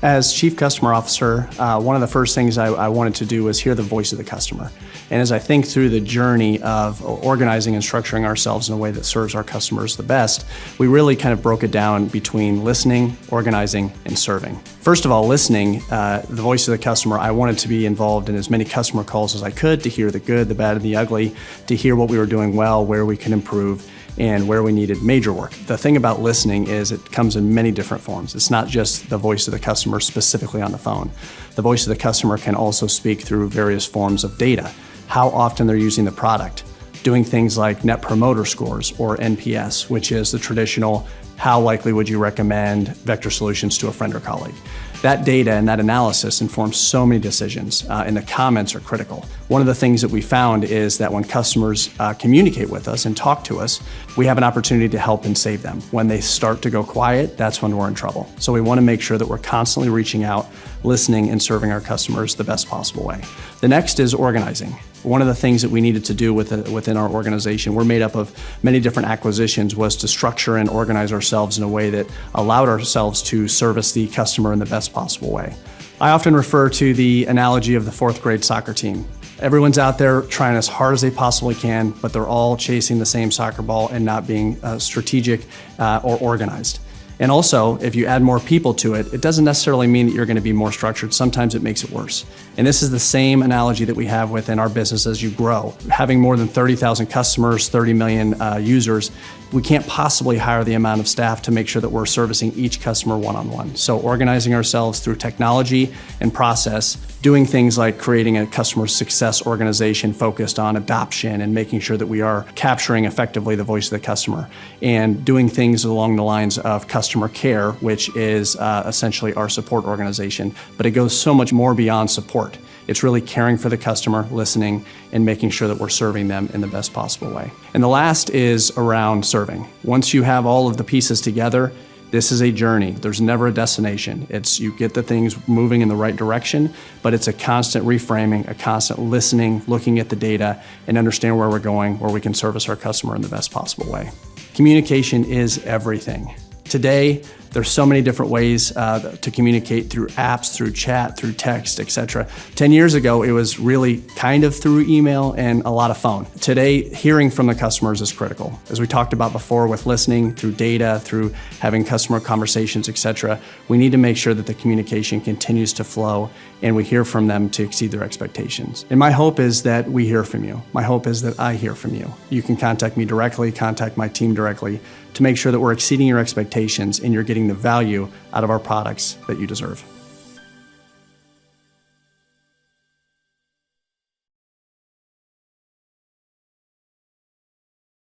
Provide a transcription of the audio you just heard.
As Chief Customer Officer, one of the first things I wanted to do was hear the voice of the customer. And as I think through the journey of organizing and structuring ourselves in a way that serves our customers the best, we really kind of broke it down between listening, organizing, and serving. First of all, listening, the voice of the customer, I wanted to be involved in as many customer calls as I could to hear the good, the bad, and the ugly, to hear what we were doing well, where we could improve, and where we needed major work. The thing about listening is it comes in many different forms. It's not just the voice of the customer specifically on the phone. The voice of the customer can also speak through various forms of data, how often they're using the product, doing things like Net Promoter Scores or NPS, which is the traditional how likely would you recommend Vector Solutions to a friend or colleague. That data and that analysis informs so many decisions, and the comments are critical. One of the things that we found is that when customers communicate with us and talk to us, we have an opportunity to help and save them. When they start to go quiet, that's when we're in trouble. So we want to make sure that we're constantly reaching out, listening, and serving our customers the best possible way. The next is organizing. One of the things that we needed to do within our organization, we're made up of many different acquisitions, was to structure and organize ourselves in a way that allowed ourselves to service the customer in the best possible way. I often refer to the analogy of the fourth grade soccer team. Everyone's out there trying as hard as they possibly can, but they're all chasing the same soccer ball and not being strategic or organized. And also, if you add more people to it, it doesn't necessarily mean that you're going to be more structured. Sometimes it makes it worse. And this is the same analogy that we have within our business as you grow. Having more than 30,000 customers, 30 million users, we can't possibly hire the amount of staff to make sure that we're servicing each customer one-on-one. So organizing ourselves through technology and process, doing things like creating a customer success organization focused on adoption and making sure that we are capturing effectively the voice of the customer, and doing things along the lines of customer care, which is essentially our support organization. But it goes so much more beyond support. It's really caring for the customer, listening, and making sure that we're serving them in the best possible way. And the last is around serving. Once you have all of the pieces together, this is a journey. There's never a destination. It's you get the things moving in the right direction, but it's a constant reframing, a constant listening, looking at the data, and understand where we're going, where we can service our customer in the best possible way. Communication is everything. Today, there's so many different ways to communicate through apps, through chat, through text, etc. 10 years ago, it was really kind of through email and a lot of phone. Today, hearing from the customers is critical. As we talked about before with listening, through data, through having customer conversations, etc., we need to make sure that the communication continues to flow and we hear from them to exceed their expectations. And my hope is that we hear from you. My hope is that I hear from you. You can contact me directly, contact my team directly to make sure that we're exceeding your expectations and you're getting the value out of our products that you deserve.